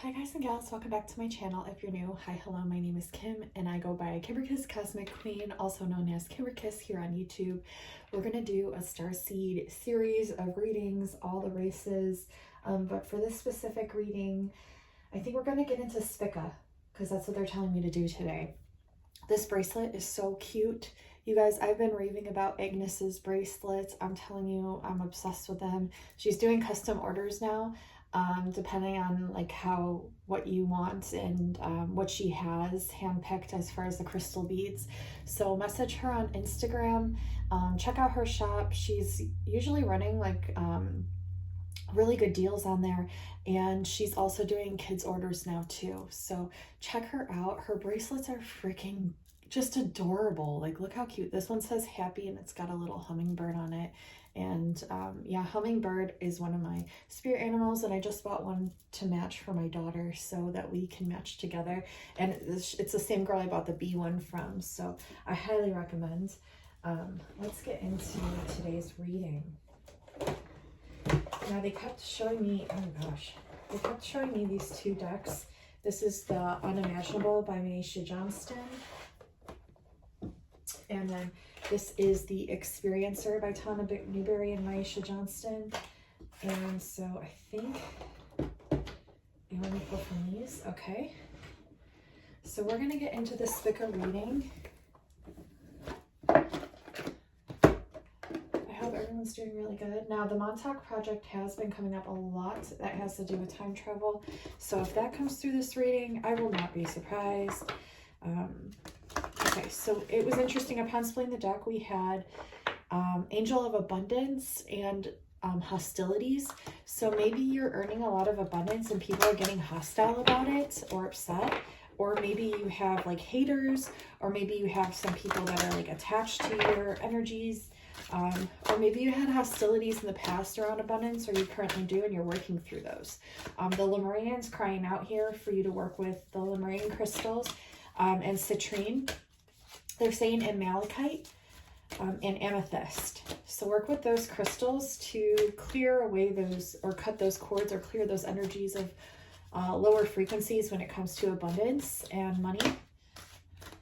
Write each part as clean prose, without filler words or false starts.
Hi guys and gals, welcome back to my channel. If you're new, hi, hello, my name is Kim and I go by Kimberkiss Cosmic Queen, also known as Kimberkiss here on YouTube. We're going to do a Starseed series of readings, all the races, but for this specific reading, I think we're going to get into Spica because that's what they're telling me to do today. This bracelet is so cute. You guys, I've been raving about Agnes's bracelets. I'm telling you, I'm obsessed with them. She's doing custom orders now. Depending on like what you want and what she has handpicked as far as the crystal beads. So message her on Instagram, check out her shop. She's usually running like really good deals on there, and she's also doing kids orders now too, so check her out. Her bracelets are freaking just adorable. Like, look how cute. This one says happy and it's got a little hummingbird on it. And yeah, hummingbird is one of my spirit animals, and I just bought one to match for my daughter so that we can match together. And it's the same girl I bought the bee one from, so I highly recommend. Let's get into today's reading. Now they kept showing me, oh gosh, they kept showing me these two decks. This is the Unimaginable by Maisha Johnston. And then this is the Experiencer by Tana Newberry and Maisha Johnston. And so I think, you want me to pull from these? Okay. So we're going to get into the Spica reading. I hope everyone's doing really good. Now, the Montauk Project has been coming up a lot that has to do with time travel. So if that comes through this reading, I will not be surprised. Okay, so it was interesting. Upon splitting the deck, we had Angel of Abundance and hostilities. So maybe you're earning a lot of abundance and people are getting hostile about it or upset. Or maybe you have like haters, or maybe you have some people that are like attached to your energies. Or maybe you had hostilities in the past around abundance, or you currently do, and you're working through those. The Lemurian's crying out here for you to work with the Lemurian crystals and citrine. They're saying in malachite and amethyst. So work with those crystals to clear away those, or cut those cords, or clear those energies of lower frequencies when it comes to abundance and money.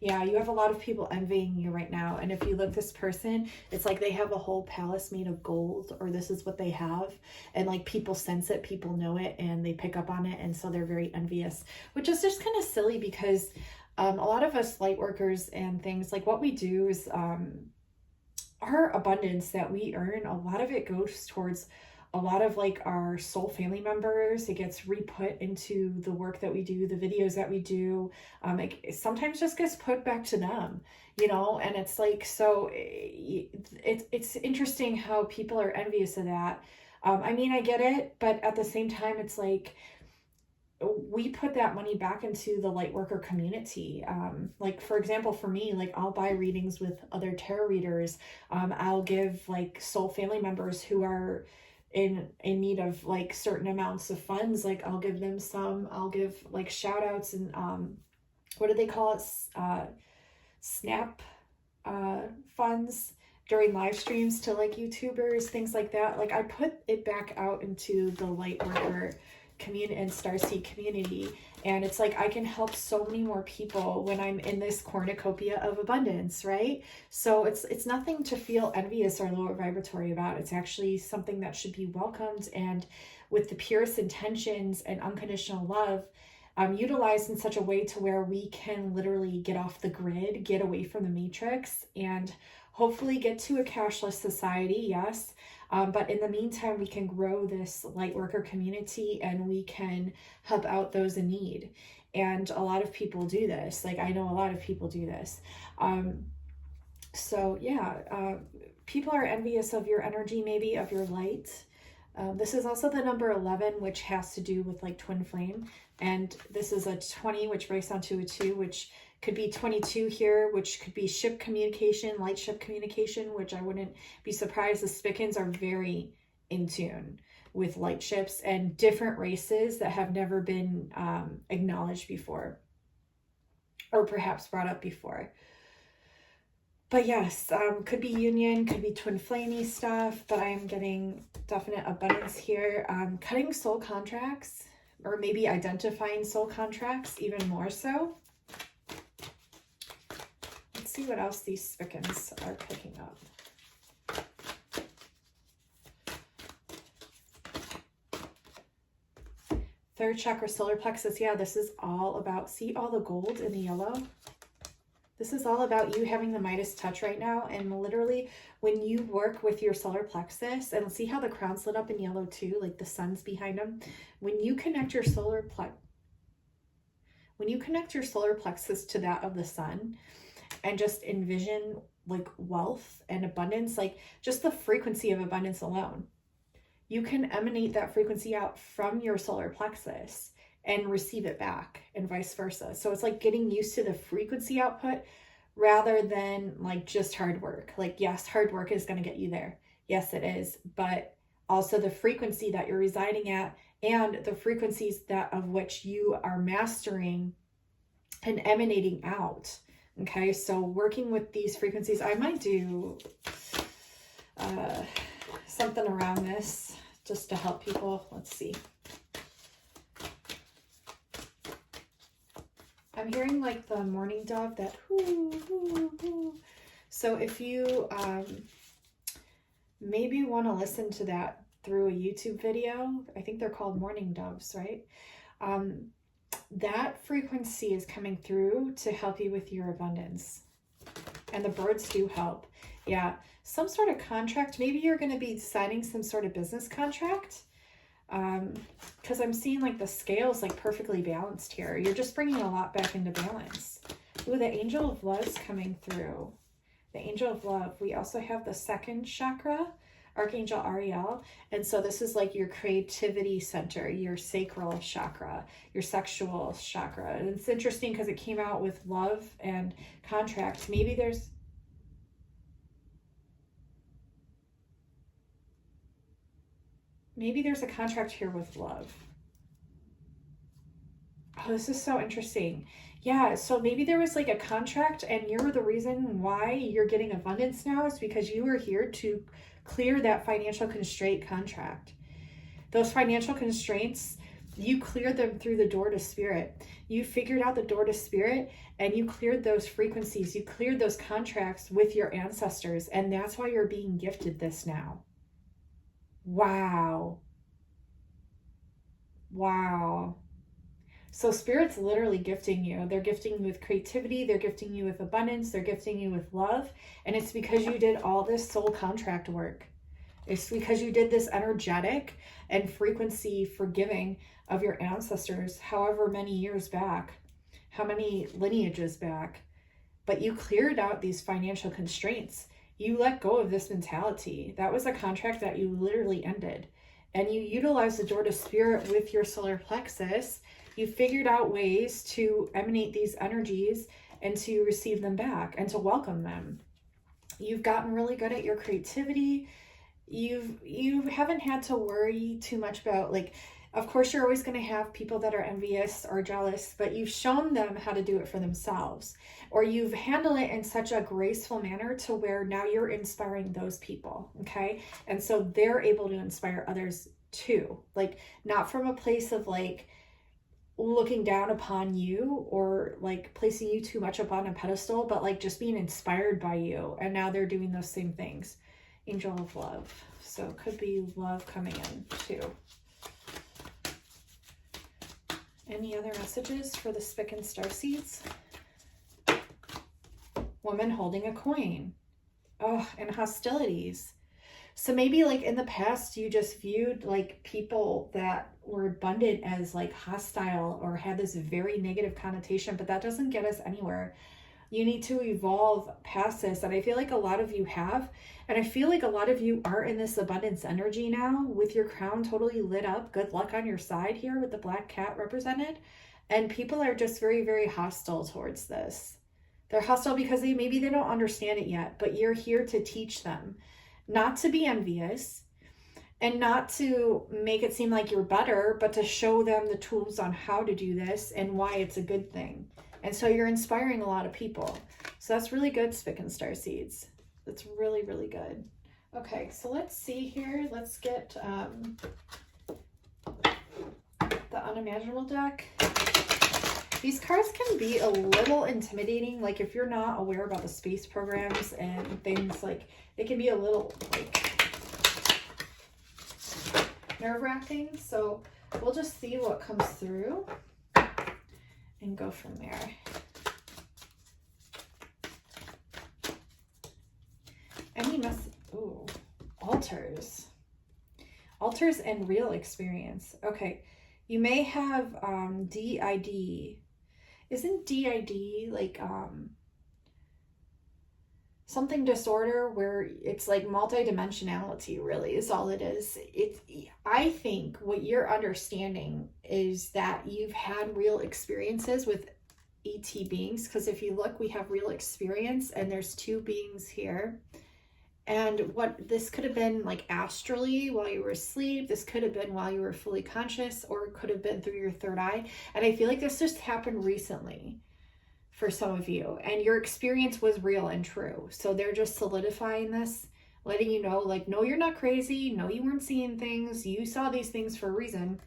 Yeah, you have a lot of people envying you right now. And if you look this person, it's like they have a whole palace made of gold, or this is what they have. And like people sense it, people know it, and they pick up on it. And so they're very envious, which is just kind of silly because a lot of us light workers and things, like what we do is our abundance that we earn, a lot of it goes towards a lot of like our soul family members. It gets re-put into the work that we do, the videos that we do. It sometimes just gets put back to them, you know, and it's like, so it's interesting how people are envious of that. I mean, I get it, but at the same time, it's like, we put that money back into the light worker community. Like, for example, for me, like I'll buy readings with other tarot readers. I'll give like soul family members who are in need of like certain amounts of funds. Like I'll give them some, I'll give like shout outs and what do they call it? Snap funds during live streams to like YouTubers, things like that. Like I put it back out into the light worker community and Starseed community, and it's like I can help so many more people when I'm in this cornucopia of abundance, right? So it's nothing to feel envious or lower vibratory about. It's actually something that should be welcomed, and with the purest intentions and unconditional love, utilized in such a way to where we can literally get off the grid, get away from the matrix, and hopefully get to a cashless society, yes. But in the meantime, we can grow this light worker community and we can help out those in need. And a lot of people do this. Like, I know a lot of people do this. So yeah, people are envious of your energy, maybe of your light. This is also the number 11, which has to do with like twin flame. And this is a 20, which breaks down to a 2, which could be 22 here, which could be ship communication, light ship communication, which I wouldn't be surprised. The Spicans are very in tune with light ships and different races that have never been acknowledged before, or perhaps brought up before. But yes, could be union, could be twin flamey stuff, but I am getting definite abundance here. Cutting soul contracts or maybe identifying soul contracts even more so. Let's see what else these Spicans are picking up. Third chakra, solar plexus. Yeah, this is all about, see all the gold in the yellow? This is all about you having the Midas touch right now. And literally when you work with your solar plexus, and see how the crown's lit up in yellow too, like the sun's behind them. When you connect your solar plexus to that of the sun and just envision like wealth and abundance, like just the frequency of abundance alone, you can emanate that frequency out from your solar plexus and receive it back, and vice versa. So it's like getting used to the frequency output rather than like just hard work. Like, yes, hard work is going to get you there. Yes, it is. But also the frequency that you're residing at and the frequencies that of which you are mastering and emanating out. Okay, so working with these frequencies, I might do something around this just to help people. Let's see. I'm hearing like the morning dove, that whoo, whoo, whoo. So if you maybe want to listen to that through a YouTube video, I think they're called morning doves, right? That frequency is coming through to help you with your abundance. And the birds do help. Yeah, some sort of contract. Maybe you're going to be signing some sort of business contract. Because I'm seeing like the scales like perfectly balanced here. You're just bringing a lot back into balance. Ooh, the angel of love's coming through. The angel of love. We also have the second chakra, Archangel Ariel. And so this is like your creativity center, your sacral chakra, your sexual chakra. And it's interesting because it came out with love and contract. Maybe there's a contract here with love. Oh, this is so interesting. Yeah, so maybe there was like a contract and you're the reason why you're getting abundance now is because you were here to clear that financial constraint contract. Those financial constraints, you cleared them through the door to spirit. You figured out the door to spirit and you cleared those frequencies. You cleared those contracts with your ancestors, and that's why you're being gifted this now. Wow. Wow. So spirit's literally gifting you. They're gifting you with creativity. They're gifting you with abundance. They're gifting you with love. And it's because you did all this soul contract work. It's because you did this energetic and frequency forgiving of your ancestors, however many years back, how many lineages back. But you cleared out these financial constraints. You let go of this mentality. That was a contract that you literally ended. And you utilized the door to spirit with your solar plexus. You figured out ways to emanate these energies and to receive them back and to welcome them. You've gotten really good at your creativity. You haven't had to worry too much about, like, of course you're always going to have people that are envious or jealous, but you've shown them how to do it for themselves, or you've handled it in such a graceful manner to where now you're inspiring those people. Okay. And so they're able to inspire others too, like not from a place of like looking down upon you or like placing you too much up on a pedestal, but like just being inspired by you. And now they're doing those same things. Angel of love. So it could be love coming in too. Any other messages for the Spica Starseeds? Woman holding a coin. Oh, and hostilities. So maybe like in the past, you just viewed like people that were abundant as like hostile or had this very negative connotation, but that doesn't get us anywhere. You need to evolve past this. And I feel like a lot of you have, and I feel like a lot of you are in this abundance energy now with your crown totally lit up. Good luck on your side here with the black cat represented. And people are just very, very hostile towards this. They're hostile because maybe they don't understand it yet, but you're here to teach them not to be envious and not to make it seem like you're better, but to show them the tools on how to do this and why it's a good thing. And so you're inspiring a lot of people. So that's really good, Spica Starseeds. That's really, really good. Okay, so let's see here. Let's get the unimaginable deck. These cards can be a little intimidating. Like if you're not aware about the space programs and things, like it can be a little like nerve-wracking. So we'll just see what comes through and go from there. Any message? Ooh, altars. Altars and real experience. Okay, you may have DID. Isn't DID like something disorder where it's like multidimensionality really is all it is. I think what you're understanding is that you've had real experiences with ET beings, because if you look, we have real experience and there's two beings here. And what this could have been like astrally while you were asleep, this could have been while you were fully conscious, or it could have been through your third eye. And I feel like this just happened recently for some of you, and your experience was real and true. So they're just solidifying this, letting you know, like, no, you're not crazy. No, you weren't seeing things. You saw these things for a reason.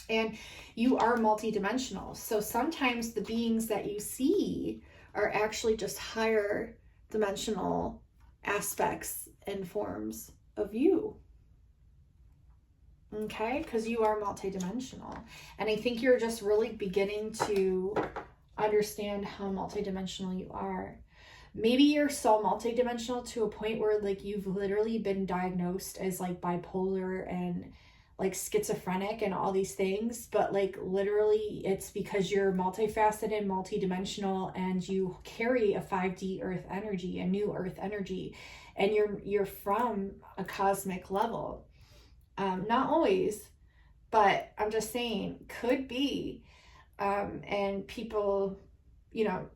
And you are multidimensional. So sometimes the beings that you see are actually just higher dimensional aspects and forms of you. Okay, because you are multidimensional. And I think you're just really beginning to understand how multidimensional you are. Maybe you're so multidimensional to a point where like you've literally been diagnosed as like bipolar and like schizophrenic and all these things, but like literally it's because you're multifaceted, multidimensional, and you carry a 5D earth energy, a new earth energy, and you're from a cosmic level. Not always, but I'm just saying could be. And people, you know,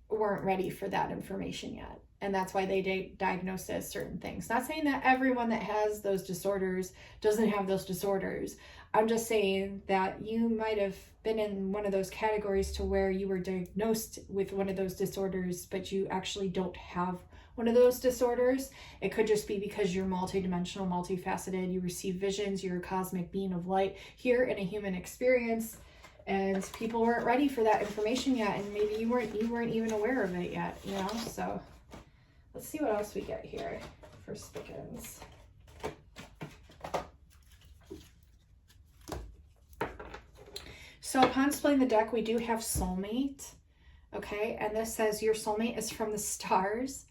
weren't ready for that information yet. And that's why they diagnosed as certain things. Not saying that everyone that has those disorders doesn't have those disorders. I'm just saying that you might have been in one of those categories to where you were diagnosed with one of those disorders, but you actually don't have one of those disorders. It could just be because you're multidimensional, multifaceted. You receive visions. You're a cosmic being of light here in a human experience. And people weren't ready for that information yet. And maybe you weren't even aware of it yet, you know? So let's see what else we get here for Spickens. So upon splitting the deck, we do have soulmate. Okay, and this says your soulmate is from the stars.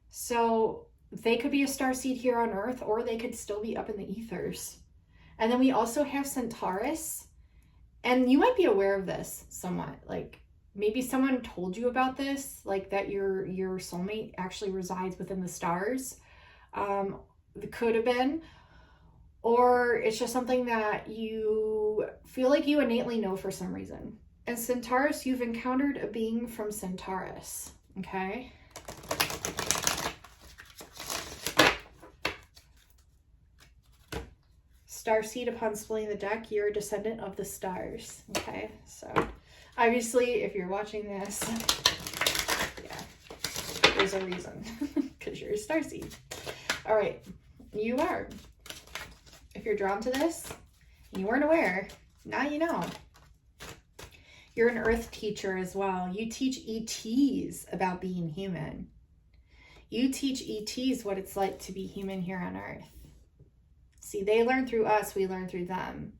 So they could be a starseed here on Earth, or they could still be up in the ethers. And then we also have Centaurus. And you might be aware of this somewhat, like maybe someone told you about this, like that your soulmate actually resides within the stars. It could have been, or it's just something that you feel like you innately know for some reason. And Centaurus, you've encountered a being from Centaurus, okay? Starseed, upon splitting the deck, you're a descendant of the stars. Okay, so obviously if you're watching this, yeah, there's a reason, because you're a starseed. All right, you are. If you're drawn to this and you weren't aware, now you know. You're an earth teacher as well. You teach ETs about being human. You teach ETs what it's like to be human here on Earth. See, they learn through us, we learn through them.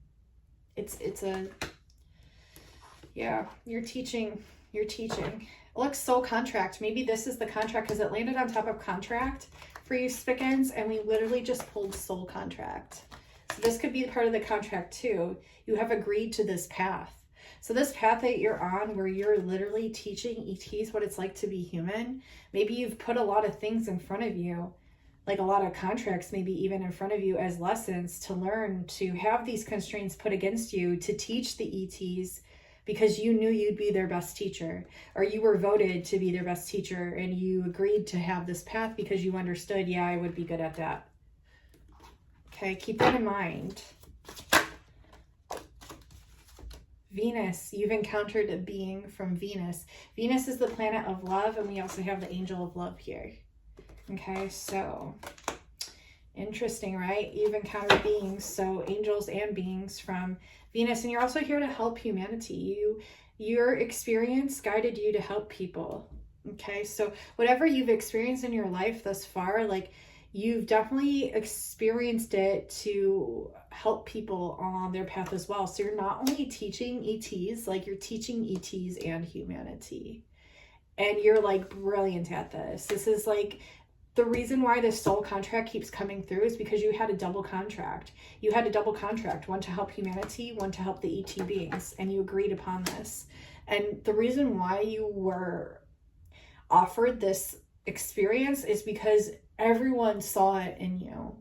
Yeah, you're teaching. It looks soul contract. Maybe this is the contract because it landed on top of contract for you Spickens, and we literally just pulled soul contract. So this could be part of the contract too. You have agreed to this path. So this path that you're on where you're literally teaching ETs what it's like to be human, maybe you've put a lot of things in front of you, like a lot of contracts maybe even in front of you as lessons to learn to have these constraints put against you to teach the ETs because you knew you'd be their best teacher, or you were voted to be their best teacher and you agreed to have this path because you understood, yeah, I would be good at that. Okay, keep that in mind. Venus, you've encountered a being from Venus. Venus is the planet of love, and we also have the angel of love here. Okay, so Interesting, right? You've encountered beings, so angels and beings from Venus, and you're also here to help humanity. Your experience guided you to help people. Okay, so whatever you've experienced in your life thus far, like, you've definitely experienced it to help people on their path as well. So you're not only teaching ETs, like, you're teaching ETs and humanity. And you're like brilliant at this. This is like the reason why this soul contract keeps coming through is because you had a double contract. You had a double contract, one to help humanity, one to help the ET beings, and you agreed upon this. And the reason why you were offered this experience is because everyone saw it in you,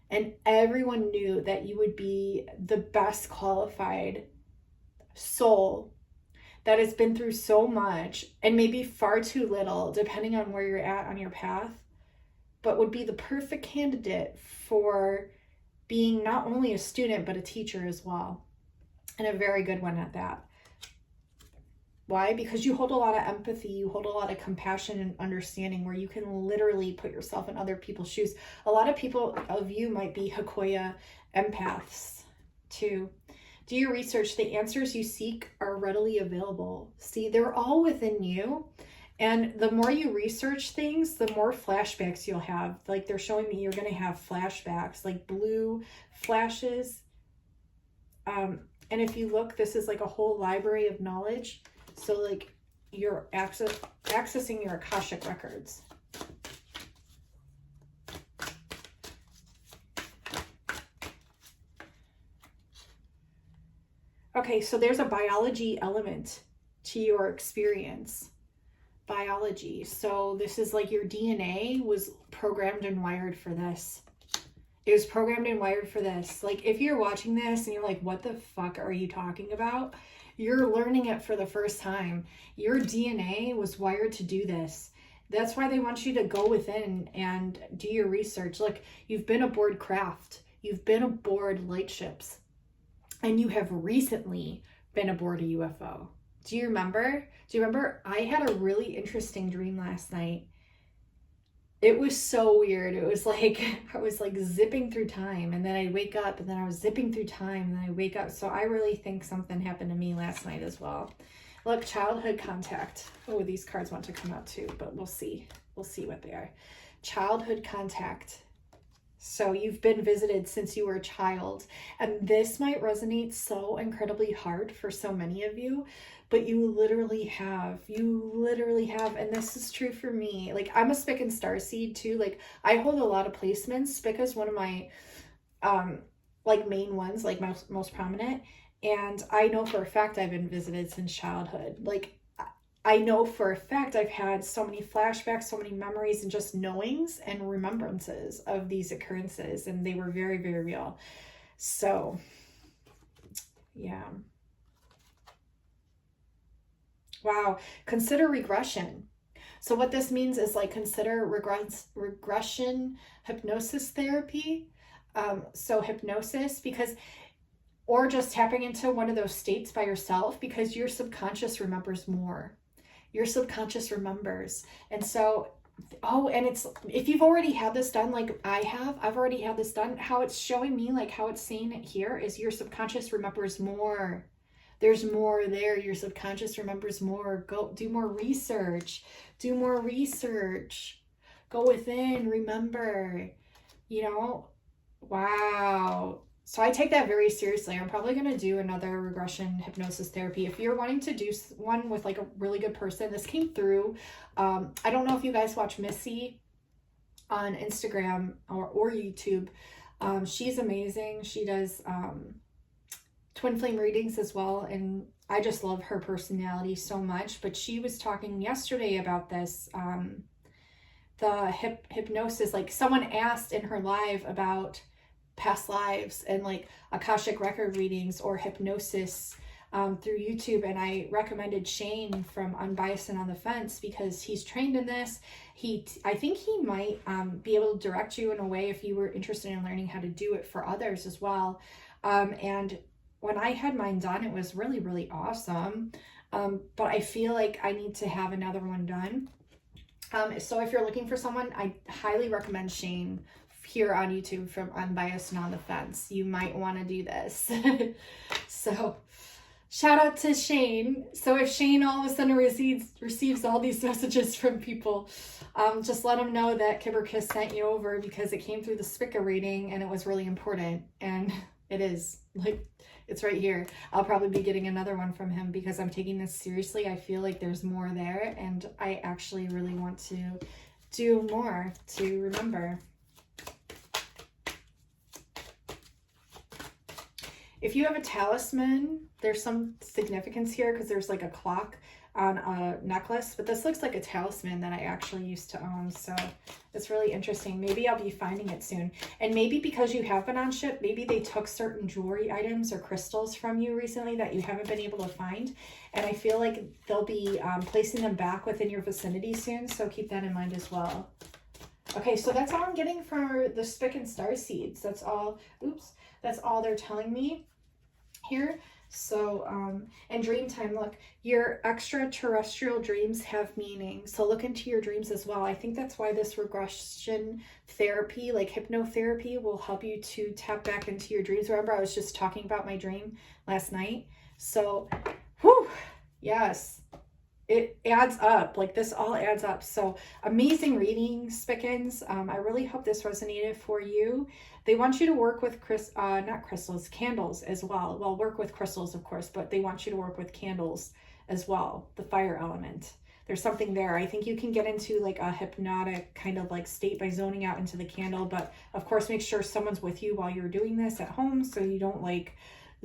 and everyone knew that you would be the best qualified soul that has been through so much and maybe far too little, depending on where you're at on your path, but would be the perfect candidate for being not only a student, but a teacher as well. And a very good one at that. Why? Because you hold a lot of empathy, you hold a lot of compassion and understanding, where you can literally put yourself in other people's shoes. A lot of people of you might be Hakoya empaths too. Do your research. The answers you seek are readily available. See, they're all within you. And the more you research things, the more flashbacks you'll have. Like, they're showing me you're going to have flashbacks, like blue flashes. And if you look, this is like a whole library of knowledge. So, like, you're accessing your Akashic records. Okay, so there's a biology element to your experience. Biology. So this is like your DNA was programmed and wired for this. It was programmed and wired for this. Like, if you're watching this and you're like, what the fuck are you talking about? You're learning it for the first time. Your DNA was wired to do this. That's why they want you to go within and do your research. Look, you've been aboard craft. You've been aboard light ships. And you have recently been aboard a UFO. Do you remember? I had a really interesting dream last night. It was so weird. It was like, I was like zipping through time, and then I'd wake up, and then I was zipping through time, and then I wake up. So I really think something happened to me last night as well. Look, childhood contact. Oh, these cards want to come out too, but we'll see. We'll see what they are. Childhood contact. So you've been visited since you were a child, and this might resonate so incredibly hard for so many of you, but you literally have, and this is true for me. Like, I'm a Spica Starseed too. Like, I hold a lot of placements. Spica is one of my like main ones, like most prominent, and I know for a fact I've been visited since childhood. Like, I know for a fact I've had so many flashbacks, so many memories, and just knowings and remembrances of these occurrences, and they were very, very real. So, yeah. Wow. Consider regression. So what this means is, like, consider regression hypnosis therapy. So hypnosis, because, or just tapping into one of those states by yourself, because your subconscious remembers more. Your subconscious remembers. And so, oh, and it's, if you've already had this done, like I have, I've already had this done, how it's showing me, like how it's saying it here is your subconscious remembers more. There's more there. Your subconscious remembers more. Go do more research. Do more research. Go within, remember, you know, wow. So I take that very seriously. I'm probably going to do another regression hypnosis therapy. If you're wanting to do one with like a really good person, this came through. I don't know if you guys watch Missy on Instagram or YouTube. She's amazing. She does Twin Flame readings as well. And I just love her personality so much. But she was talking yesterday about this, the hypnosis. Like, someone asked in her live about past lives and like Akashic record readings or hypnosis through YouTube, and I recommended Shane from Unbiased and on the Fence because he's trained in this. I think he might be able to direct you in a way if you were interested in learning how to do it for others as well. And when I had mine done, it was really, really awesome. But I feel like I need to have another one done. So if you're looking for someone, I highly recommend Shane. here on YouTube from Unbiased and On the Fence. You might want to do this. So shout out to Shane. So if Shane all of a sudden receives all these messages from people, just let him know that Kimberkiss sent you over, because it came through the Spica reading and it was really important. And it is, like, it's right here. I'll probably be getting another one from him because I'm taking this seriously. I feel like there's more there, and I actually really want to do more to remember. If you have a talisman, there's some significance here because there's like a clock on a necklace, but this looks like a talisman that I actually used to own. So it's really interesting. Maybe I'll be finding it soon. And maybe because you have been on ship, maybe they took certain jewelry items or crystals from you recently that you haven't been able to find. And I feel like they'll be placing them back within your vicinity soon. So keep that in mind as well. Okay, so that's all I'm getting for the Spica Starseeds. That's all, oops, that's all they're telling me here. So, and dream time, look, your extraterrestrial dreams have meaning. So look into your dreams as well. I think that's why this regression therapy, like hypnotherapy, will help you to tap back into your dreams. Remember, I was just talking about my dream last night. So, whew, yes, it adds up. Like, this all adds up. So amazing reading, Spicans. I really hope this resonated for you. They want you to work with candles as well. Well, work with crystals, of course, but they want you to work with candles as well, the fire element. There's something there. I think you can get into like a hypnotic kind of like state by zoning out into the candle, but of course, make sure someone's with you while you're doing this at home so you don't like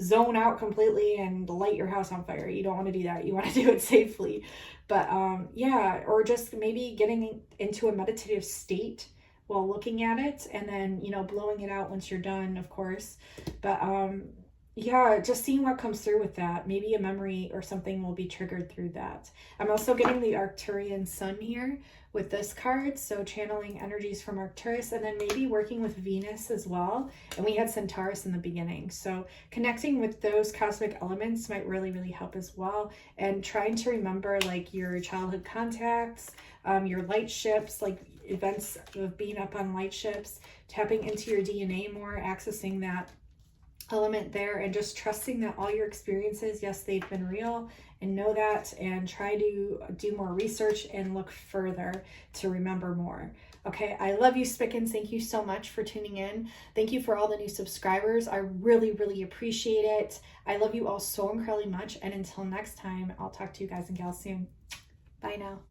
zone out completely and light your house on fire. You don't want to do that. You want to do it safely. But yeah, or just maybe getting into a meditative state while looking at it, and then, you know, blowing it out once you're done, of course. But yeah, just seeing what comes through with that. Maybe a memory or something will be triggered through that. I'm also getting the Arcturian sun here with this card, so channeling energies from Arcturus, and then maybe working with Venus as well. And we had Centaurus in the beginning, so connecting with those cosmic elements might really, really help as well. And trying to remember like your childhood contacts, your light ships, like events of being up on light ships, tapping into your DNA more, accessing that element there, and just trusting that all your experiences, yes, they've been real, and know that, and try to do more research and look further to remember more. Okay, I love you, Spicans. Thank you so much for tuning in. Thank you for all the new subscribers. I really, really appreciate it. I love you all so incredibly much, and until next time, I'll talk to you guys and gals soon. Bye now.